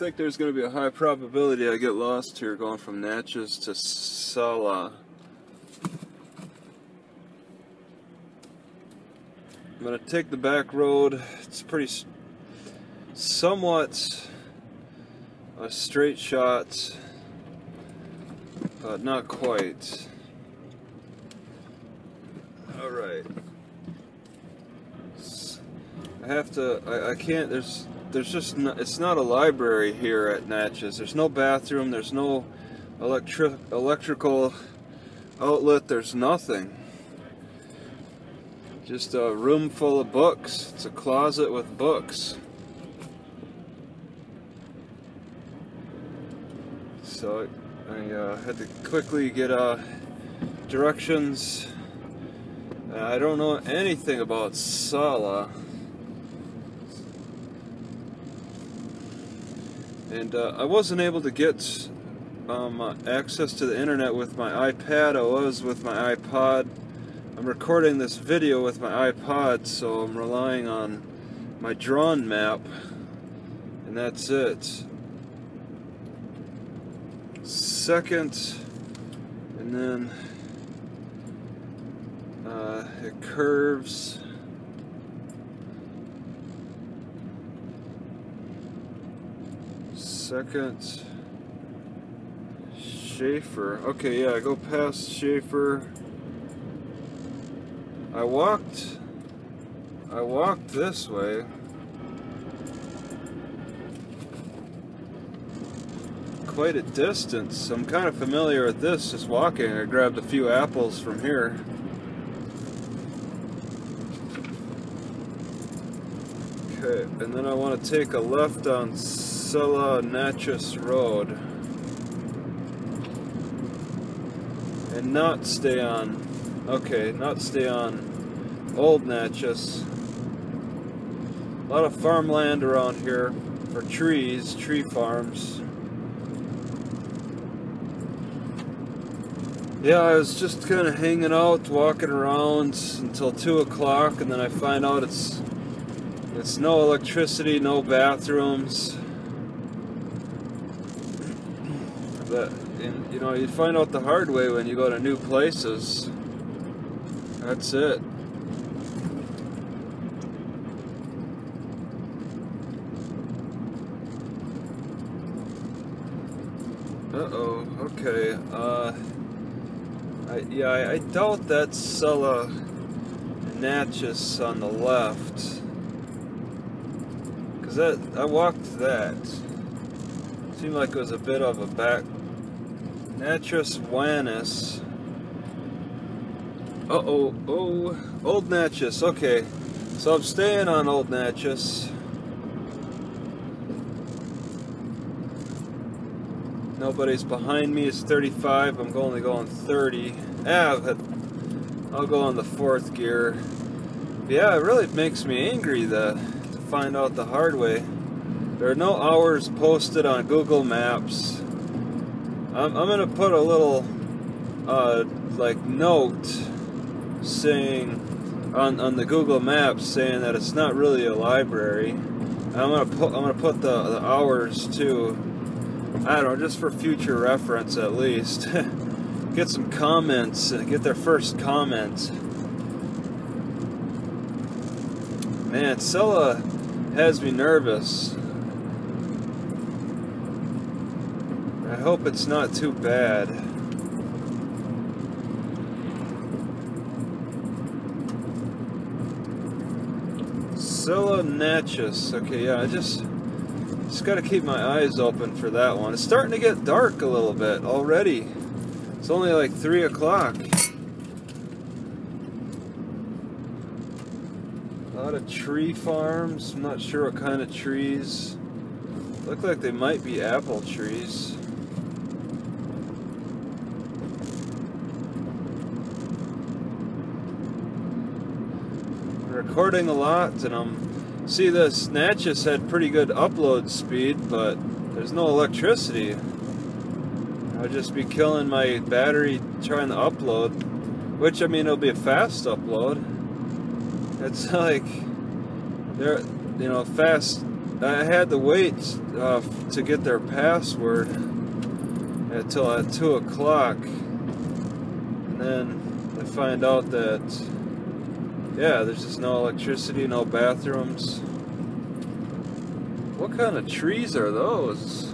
think there's going to be a high probability I get lost here going from Naches to Selah. I'm going to take the back road. It's pretty somewhat a straight shot, but not quite. Alright. I have to, I can't, there's just not, it's not a library here at Naches. There's no bathroom, there's no electrical outlet, there's nothing. Just a room full of books. It's a closet with books. So I had to quickly get directions. I don't know anything about Selah. And I wasn't able to get access to the internet with my iPad. I was with my iPod. I'm recording this video with my iPod, so I'm relying on my drawn map, and that's it. Second, and then it curves. Second, Schaefer. Okay, yeah, I go past Schaefer. I walked this way. Quite a distance. I'm kind of familiar with this, just walking. I grabbed a few apples from here. Okay, and then I want to take a left on Selah Naches Road. And not stay on, okay, not stay on Old Naches. A lot of farmland around here for trees, tree farms. Yeah, I was just kind of hanging out, walking around until 2 o'clock, and then I find out it's no electricity, no bathrooms. But, you know, you find out the hard way when you go to new places. That's it. Uh-oh, okay. I doubt that's Selah Naches on the left. Because I walked that. Seemed like it was a bit of a back. Naches Hwy. Uh-oh, oh, Old Naches, okay. So I'm staying on Old Naches. Nobody's behind me, it's 35, I'm only going 30. I'll go on the 4th gear. Yeah, it really makes me angry to find out the hard way. There are no hours posted on Google Maps. I'm gonna put a little like note saying on the Google Maps saying that it's not really a library. I'm gonna put the hours too. I don't know, just for future reference at least. Get some comments, get their first comment. Man, Selah has me nervous. I hope it's not too bad. Selah Naches. Okay, yeah, I just gotta keep my eyes open for that one. It's starting to get dark a little bit already. It's only like 3 o'clock. A lot of tree farms. I'm not sure what kind of trees. Look like they might be apple trees. I'm recording a lot, and see, this Naches had pretty good upload speed, but there's no electricity. I'd just be killing my battery trying to upload, which, I mean, it'll be a fast upload. It's like, you know, fast I had to wait to get their password until at 2 o'clock. And then I find out that, yeah, there's just no electricity, no bathrooms. What kind of trees are those?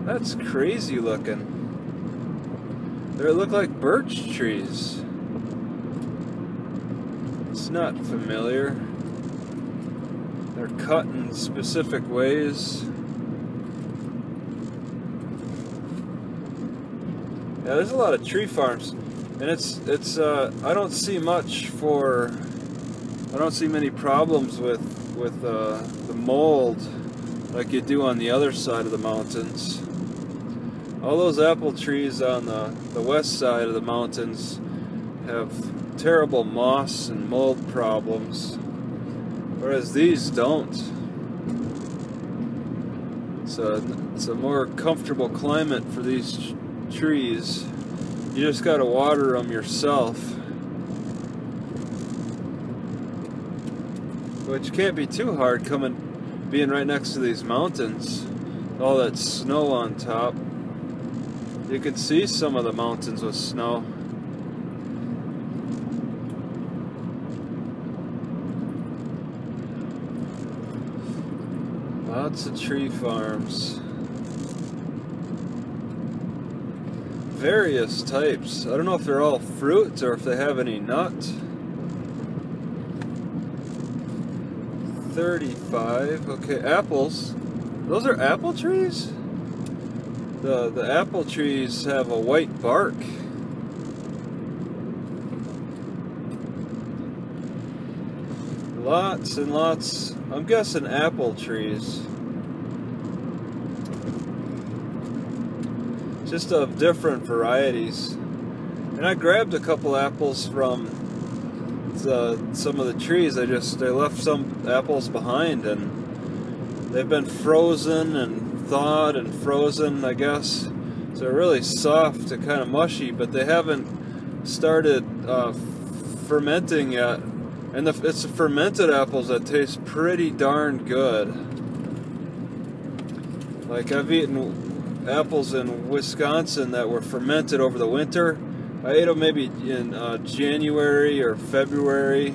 That's crazy looking. They look like birch trees. It's not familiar. They're cut in specific ways. Yeah, there's a lot of tree farms, and it's I don't see many problems with the mold like you do on the other side of the mountains. All those apple trees on the west side of the mountains have terrible moss and mold problems, whereas these don't. It's a more comfortable climate for these trees. You just gotta water them yourself, which can't be too hard being right next to these mountains. All that snow on top. You can see some of the mountains with snow. Lots of tree farms. Various types. I don't know if they're all fruit or if they have any nut. 35. Okay, apples. Those are apple trees? The apple trees have a white bark. Lots and lots. I'm guessing apple trees. Just of different varieties. And I grabbed a couple apples from some of the trees. I left some apples behind, and they've been frozen and thawed and frozen, I guess. So they're really soft and kind of mushy, but they haven't started fermenting yet. And it's the fermented apples that taste pretty darn good. Like, I've eaten apples in Wisconsin that were fermented over the winter. I ate them maybe in January or February,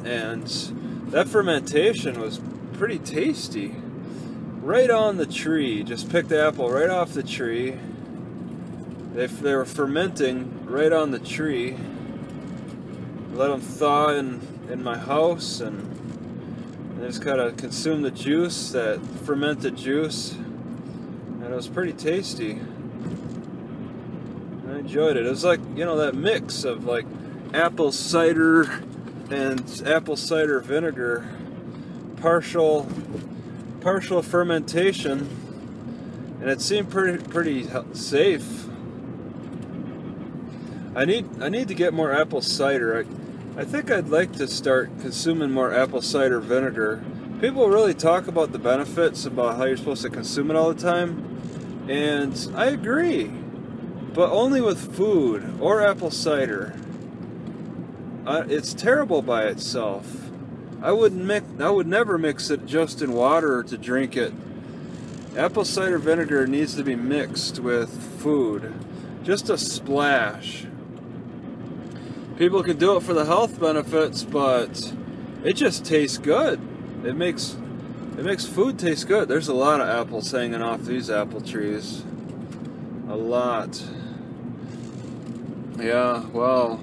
and that fermentation was pretty tasty. Right on the tree, just picked the apple right off the tree. They were fermenting right on the tree. Let them thaw in my house, and I just kind of consumed the juice, that fermented juice, and it was pretty tasty. I enjoyed it. It was like, you know, that mix of like apple cider and apple cider vinegar, partial fermentation, and it seemed pretty safe. I need to get more apple cider. I think I'd like to start consuming more apple cider vinegar. People really talk about the benefits, about how you're supposed to consume it all the time, and I agree, but only with food or apple cider. It's terrible by itself. I would never mix it just in water to drink it. Apple cider vinegar needs to be mixed with food, just a splash. People can do it for the health benefits, but it just tastes good. It makes food taste good. There's a lot of apples hanging off these apple trees. A lot. Yeah, well,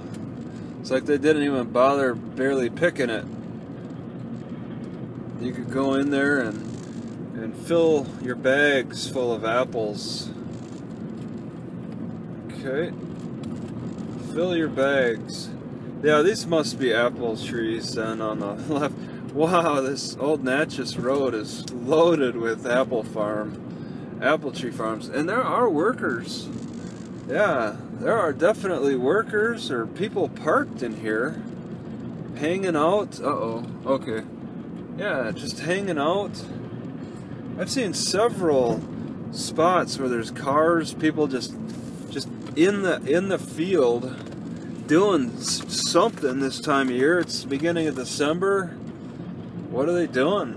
it's like they didn't even bother barely picking it. You could go in there and fill your bags full of apples. Okay. Fill your bags. Yeah, these must be apple trees then on the left. Wow, this old Naches road is loaded with apple tree farms. And there are workers. Yeah, there are definitely workers or people parked in here, hanging out. Uh-oh, okay. Yeah, just hanging out. I've seen several spots where there's cars, people just in the field doing something this time of year. It's the beginning of December, What are they doing?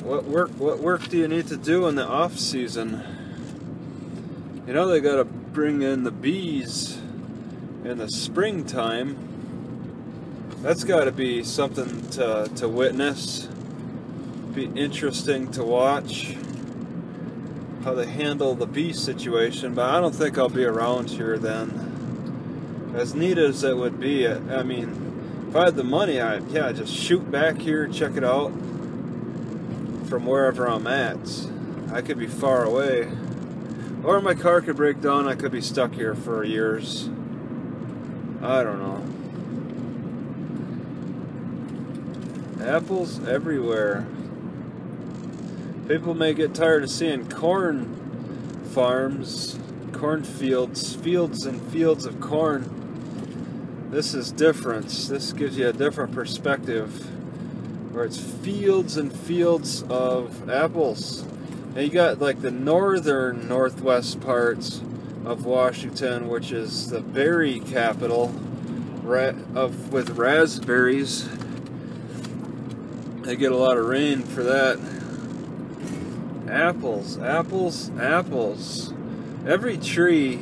What work do you need to do in the off season? You know they gotta bring in the bees in the springtime. That's gotta be something to witness. Be interesting to watch how they handle the bee situation, but I don't think I'll be around here then. As neat as it would be, I mean, if I had the money, I'd just shoot back here, check it out from wherever I'm at. I could be far away, or my car could break down. I could be stuck here for years. I don't know. Apples everywhere. People may get tired of seeing corn farms, cornfields, fields and fields of corn. This is different. This gives you a different perspective, where it's fields and fields of apples. And you got like the northwest parts of Washington, which is the berry capital with raspberries. They get a lot of rain for that. Apples, apples, apples. Every tree,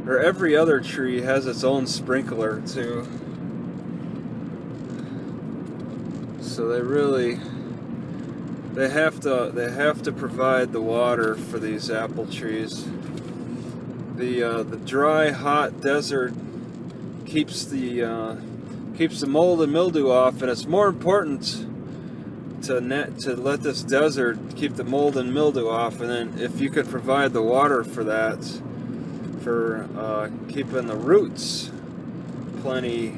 or every other tree, has its own sprinkler too. So they have to provide the water for these apple trees. The dry, hot desert keeps the mold and mildew off, and it's more important to let this desert keep the mold and mildew off, and then if you could provide the water for that, for keeping the roots plenty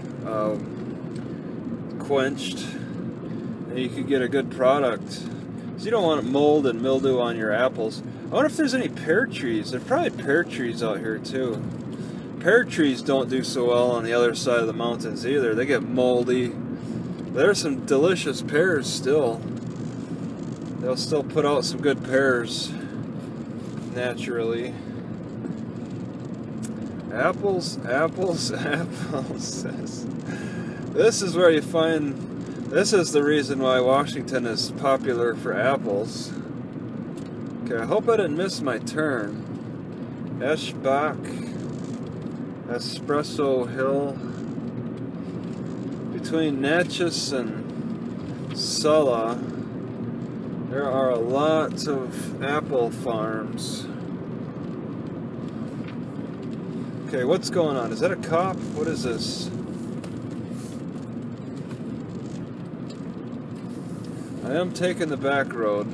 quenched, and you could get a good product. So you don't want mold and mildew on your apples. I wonder if there's any pear trees. There's probably pear trees out here too. Pear trees don't do so well on the other side of the mountains either. They get moldy. There's some delicious pears still. They'll still put out some good pears naturally. Apples, apples, apples. This is where you find, this is the reason why Washington is popular for apples. Okay, I hope I didn't miss my turn. Eschbach, Espresso Hill. Between Naches and Selah, there are a lot of apple farms. Okay, what's going on? Is that a cop? What is this? I am taking the back road.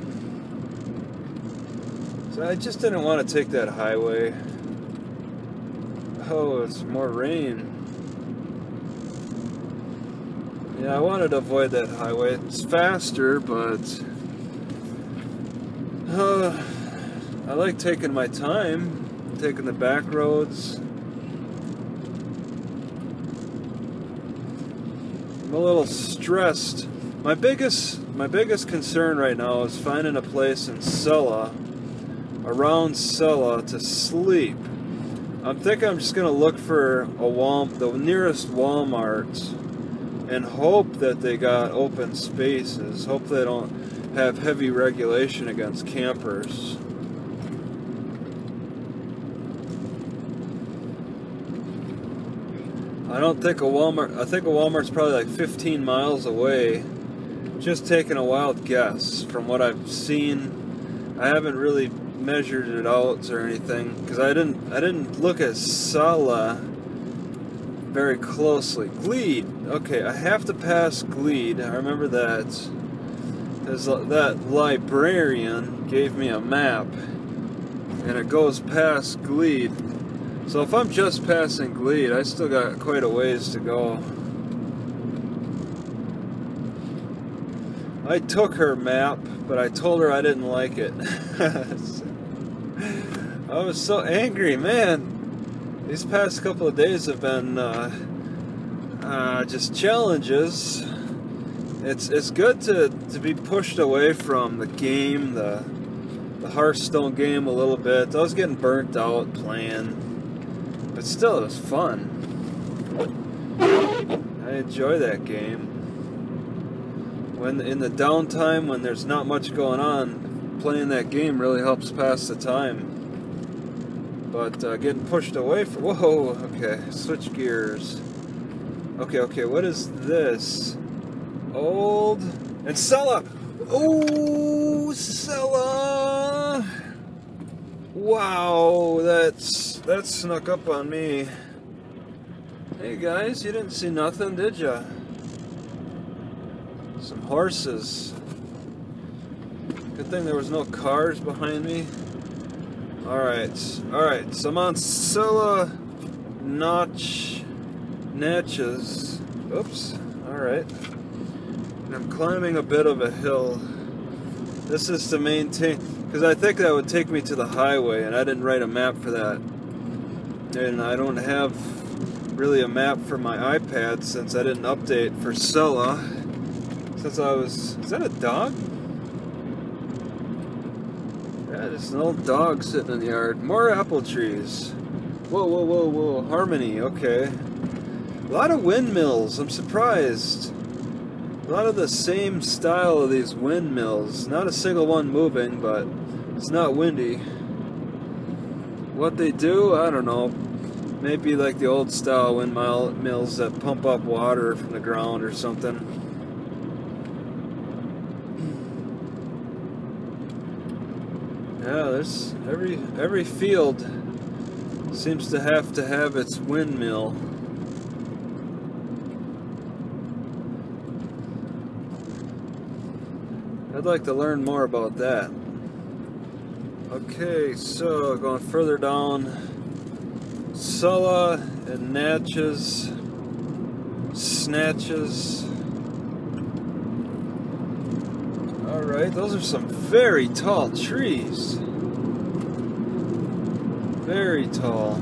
So I just didn't want to take that highway. Oh, it's more rain. Yeah, I wanted to avoid that highway. It's faster, but I like taking my time, taking the back roads. I'm a little stressed. My biggest concern right now is finding a place in Selah, around Selah, to sleep. I'm thinking I'm just gonna look for the nearest Walmart, and hope that they got open spaces. Hope they don't have heavy regulation against campers. I don't think a Walmart, I think a Walmart's probably like 15 miles away. Just taking a wild guess from what I've seen. I haven't really measured it out or anything, because I didn't look at Selah very closely. Glede. Okay, I have to pass Glede. I remember that. Because that librarian gave me a map, and it goes past Glede. So if I'm just passing Glede, I still got quite a ways to go. I took her map, but I told her I didn't like it. I was so angry, man. These past couple of days have been just challenges. It's good to be pushed away from the game, the Hearthstone game a little bit. I was getting burnt out playing, but still it was fun. I enjoy that game. when in the downtime, when there's not much going on, playing that game really helps pass the time. But getting pushed away from... Whoa, okay, switch gears. Okay, what is this? Old... And Selah! Oh, Selah! Wow, that snuck up on me. Hey guys, you didn't see nothing, did ya? Some horses. Good thing there was no cars behind me. Alright, so I'm on Selah Naches. Oops, alright. And I'm climbing a bit of a hill. This is to maintain, because I think that would take me to the highway, and I didn't write a map for that. And I don't have really a map for my iPad since I didn't update for Selah. Since I was... Is that a dog? Yeah, just an old dog sitting in the yard. More apple trees. Whoa. Harmony, okay. A lot of windmills, I'm surprised. A lot of the same style of these windmills. Not a single one moving, but it's not windy. What they do, I don't know. Maybe like the old style windmills that pump up water from the ground or something. Yeah, there's every field seems to have its windmill. I'd like to learn more about that. Okay, so going further down, Selah and Naches, Snatches. Alright, those are some very tall trees. Very tall.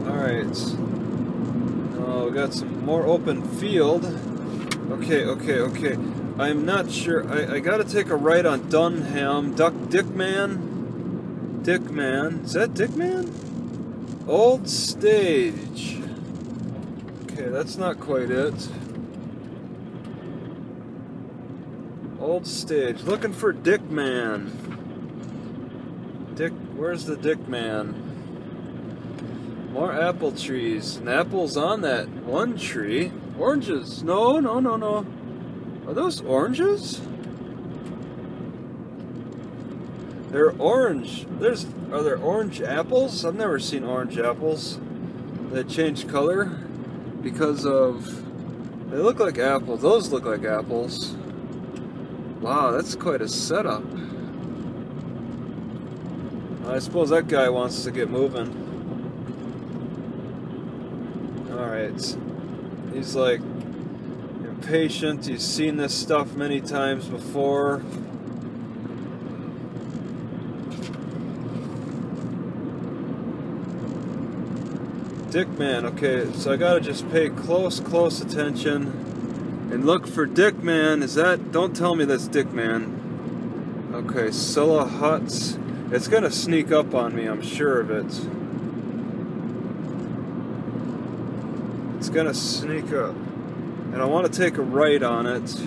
Alright. Oh, we got some more open field. Okay. I'm not sure. I gotta take a right on Dunham. Dickman? Is that Dickman? Old Stage. Okay, that's not quite it. Old Stage. Looking for Dickman. Where's the Dickman? More apple trees. And apples on that one tree. Oranges. No. Are those oranges? They're orange. Are there orange apples? I've never seen orange apples that change color because of... They look like apples. Those look like apples. Wow, that's quite a setup. I suppose that guy wants to get moving. Alright. He's like impatient. He's seen this stuff many times before. Dickman. Okay, so I gotta just pay close attention and look for Dickman. Is that... Don't tell me that's Dickman. Okay, Selah Huts. It's gonna sneak up on me, I'm sure of it. It's gonna sneak up. And I want to take a right on it.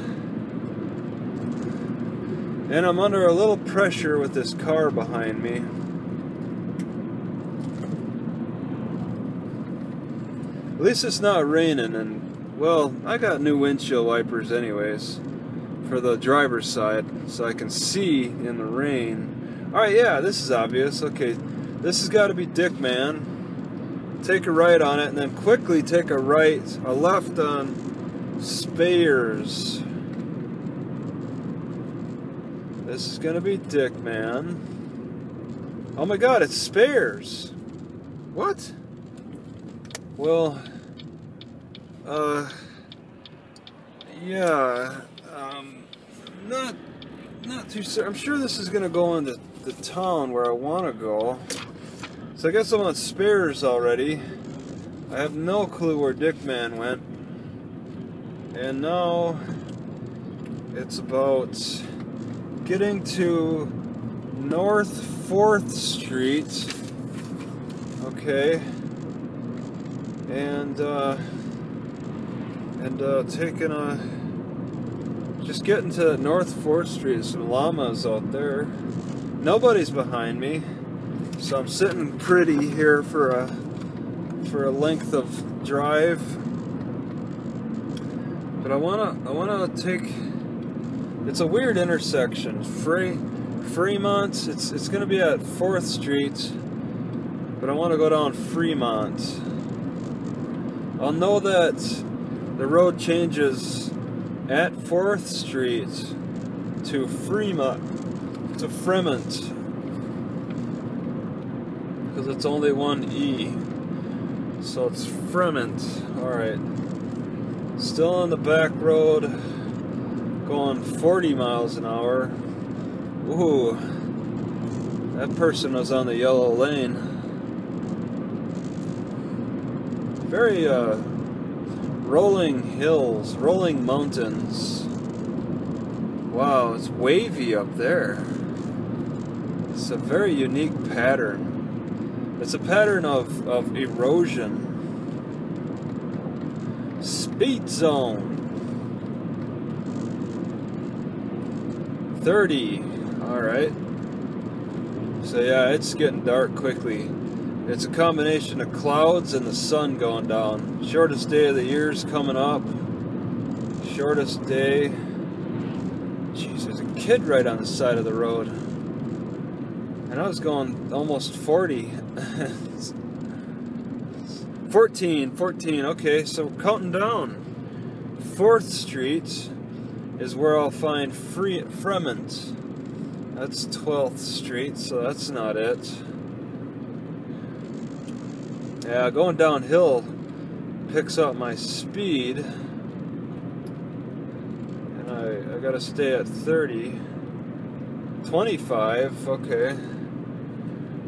And I'm under a little pressure with this car behind me. At least it's not raining, and, well, I got new windshield wipers anyways for the driver's side, so I can see in the rain. Alright, yeah, this is obvious. Okay, this has got to be Dickman. Take a right on it, and then quickly take a left on Spayers. This is gonna be Dickman. Oh my god, it's Spayers. What? Well, yeah, not too certain. I'm sure this is gonna go into the town where I want to go. So I guess I'm on Spayers already. I have no clue where Dickman went. And now it's about getting to North 4th Street. Okay. And taking a Just getting to North 4th Street, some llamas out there. Nobody's behind me, so I'm sitting pretty here for a length of drive. But I wanna take. It's a weird intersection. Fremont. It's gonna be at 4th Street, but I want to go down Fremont. I'll know that the road changes at 4th Street to Fremont, because it's only one E, so it's Fremont. Alright, still on the back road, going 40 miles an hour. Ooh, that person was on the yellow lane. Very rolling hills, rolling mountains. Wow, it's wavy up there. It's a very unique pattern. It's a pattern of erosion. Speed zone 30. Alright. So yeah, it's getting dark quickly. It's a combination of clouds and the sun going down. Shortest day of the year's coming up. Shortest day. Jeez, there's a kid right on the side of the road. And I was going almost 40. 14, okay, so counting down. 4th Street is where I'll find Fremont. That's 12th Street, so that's not it. Yeah, going downhill picks up my speed, and I gotta stay at 30. 25, okay,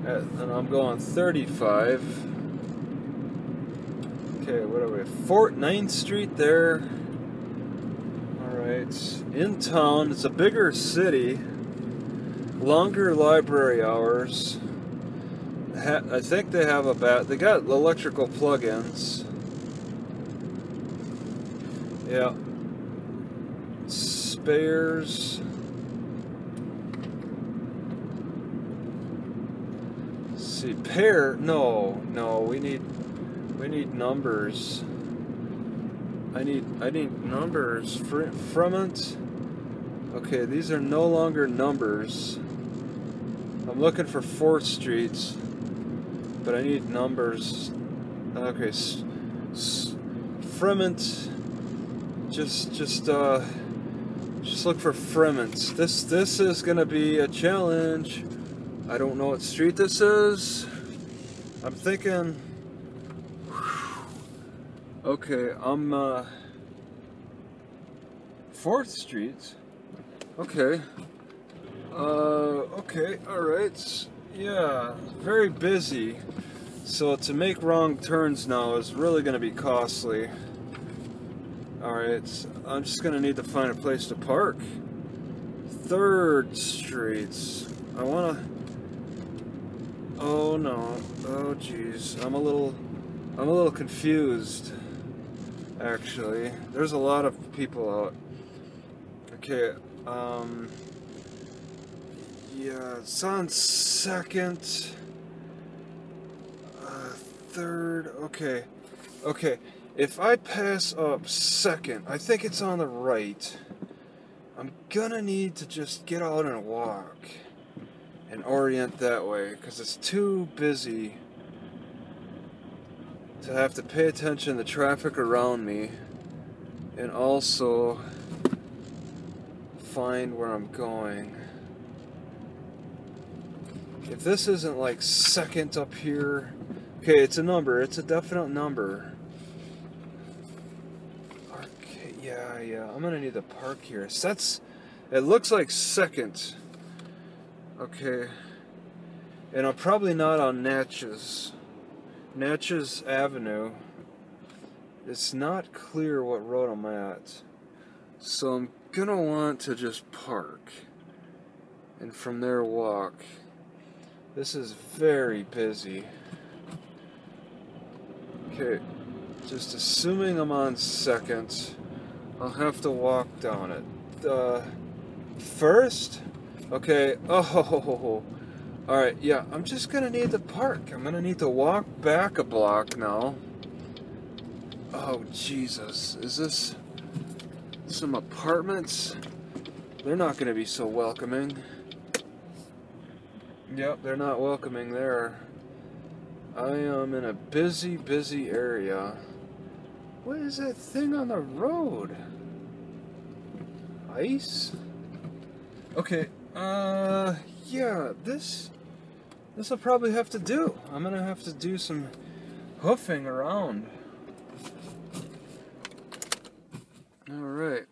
and I'm going 35. Okay, what are we? 9th Street there. Alright, in town. It's a bigger city, longer library hours. I think they have they got electrical plug-ins. Yeah. Spares. Let's see, no, we need numbers. I need numbers. Fremont. Okay, these are no longer numbers. I'm looking for 4th Street. But I need numbers. Okay, Fremont. Just look for Fremont. This is gonna be a challenge. I don't know what street this is. I'm thinking. Okay, I'm 4th Street. Okay. Okay. All right. Yeah, very busy. So to make wrong turns now is really going to be costly. Alright, I'm just going to need to find a place to park. 3rd Street. I want to... Oh no. Oh jeez. I'm a little confused. Actually. There's a lot of people out. Okay, yeah, it's on 2nd, 3rd, okay, if I pass up 2nd, I think it's on the right. I'm gonna need to just get out and walk and orient that way, because it's too busy to have to pay attention to the traffic around me and also find where I'm going. If this isn't like 2nd up here, okay, it's a number. It's a definite number. Okay, yeah. I'm gonna need to park here. So it looks like 2nd. Okay, and I'm probably not on Naches Avenue. It's not clear what road I'm at, so I'm gonna want to just park and from there walk. This is very busy. Okay, just assuming I'm on 2nd, I'll have to walk down it. first. Okay. Oh. All right. Yeah. I'm just gonna need to park. I'm gonna need to walk back a block now. Oh Jesus! Is this some apartments? They're not gonna be so welcoming. Yep, they're not welcoming there. I am in a busy area. What is that thing on the road? Ice? Okay, yeah, this will probably have to do. I'm gonna have to do some hoofing around. Alright.